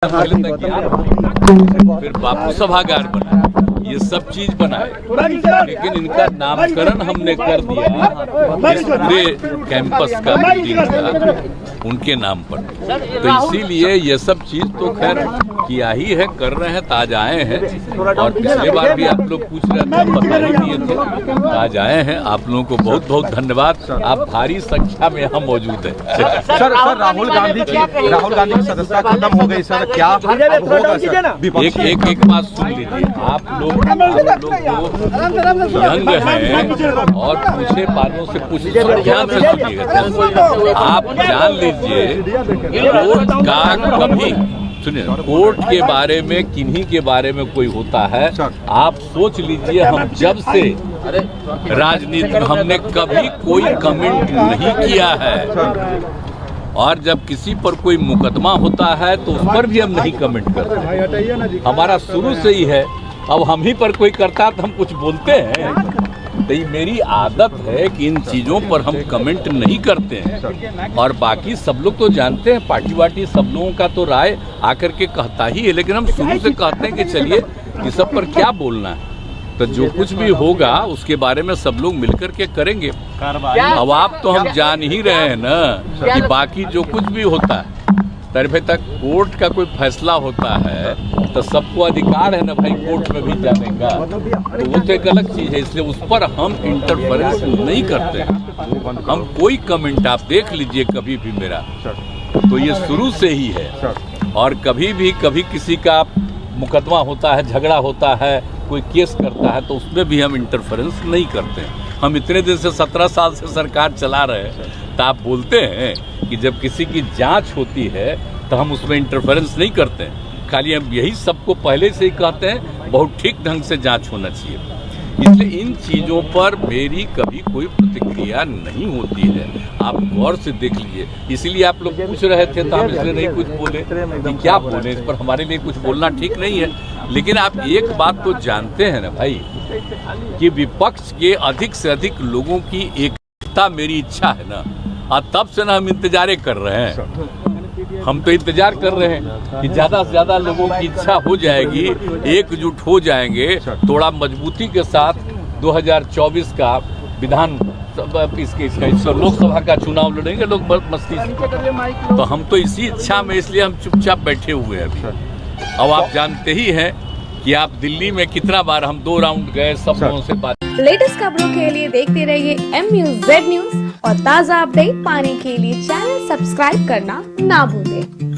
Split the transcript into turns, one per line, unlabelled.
फिर बापू सभागार बना, ये सब चीज बनाए, लेकिन इनका नामकरण हमने कर दिया इस पूरे कैंपस का बिल्डिंग का उनके नाम पर। तो इसीलिए ये सब चीज तो खैर किया ही है, कर रहे हैं, ताज आए हैं। और पिछले बार भी आप लोग पूछ रहे थे, पता ही दिए थे, ताज आए हैं। आप लोगों को बहुत बहुत धन्यवाद, आप भारी संख्या में यहाँ मौजूद हैं।
सर राहुल गांधी की सदस्यता खत्म हो गई सर, क्या होगा सर?
एक बात सुन लीजिए, आप लोग यंग हैं और पूछे पालों से पूछ ध्यान से सुनिएगा। आप जान लीजिए कोर्ट का कभी सुनिए, कोर्ट के बारे में किन्हीं के बारे में कोई होता है, आप सोच लीजिए हम जब से राजनीति में हमने कभी कोई कमेंट नहीं किया है, और जब किसी पर कोई मुकदमा होता है तो उस पर भी हम नहीं कमेंट करते। हमारा शुरू से ही है। अब हम ही पर कोई करता तो हम कुछ बोलते हैं, तो ये मेरी आदत है कि इन चीज़ों पर हम कमेंट नहीं करते हैं। और बाकी सब लोग तो जानते हैं, पार्टी वार्टी सब लोगों का तो राय आकर के कहता ही है, लेकिन हम शुरू से कहते हैं कि चलिए इस सब पर क्या बोलना है, तो जो कुछ भी होगा उसके बारे में सब लोग मिलकर के करेंगे। अब आप तो हम जान ही रहे हैं ना कि बाकी जो कुछ भी होता है तरफे तक कोर्ट का कोई फैसला होता है तो सबको अधिकार है ना भाई कोर्ट में भी जाने का, तो वो तो एक अलग चीज़ है। इसलिए उस पर हम इंटरफेरेंस नहीं करते हैं। हम कोई कमेंट आप देख लीजिए कभी भी मेरा, तो ये शुरू से ही है। और कभी किसी का मुकदमा होता है, झगड़ा होता है, कोई केस करता है, तो उसमें भी हम इंटरफेरेंस नहीं करते हैं। हम इतने दिन से 17 साल से सरकार चला रहे हैं, तो आप बोलते हैं कि जब किसी की जांच होती है तो हम उसमें इंटरफेरेंस नहीं करते हैं। खाली हम यही सबको पहले से ही कहते हैं बहुत ठीक ढंग से जांच होना चाहिए। इसलिए इन चीज़ों पर मेरी कभी कोई प्रतिक्रिया नहीं होती है, आप गौर से देख लीजिए। इसीलिए आप लोग पूछ रहे थे तो हम इसलिए नहीं कुछ बोले कि क्या बोले, इस पर हमारे लिए कुछ बोलना ठीक नहीं है। लेकिन आप एक बात तो जानते हैं ना भाई कि विपक्ष के अधिक से अधिक लोगों की एकता मेरी इच्छा है ना, और तब से ना हम इंतजारे कर रहे हैं। हम तो इंतजार कर रहे हैं कि ज़्यादा से ज़्यादा लोगों की इच्छा हो जाएगी, एकजुट हो जाएंगे, थोड़ा मजबूती के साथ 2024 का विधान इसका लोकसभा का चुनाव लड़ेंगे लोग बहुत मस्ती से। तो हम तो इसी इच्छा में, इसलिए हम चुपचाप बैठे हुए हैं अभी। अब आप जानते ही हैं कि आप दिल्ली में कितना बार हम 2 राउंड गए, सब लोगों से बात।
लेटेस्ट खबरों के लिए देखते रहिए MUZ न्यूज और ताज़ा अपडेट पाने के लिए चैनल सब्सक्राइब करना ना भूलें।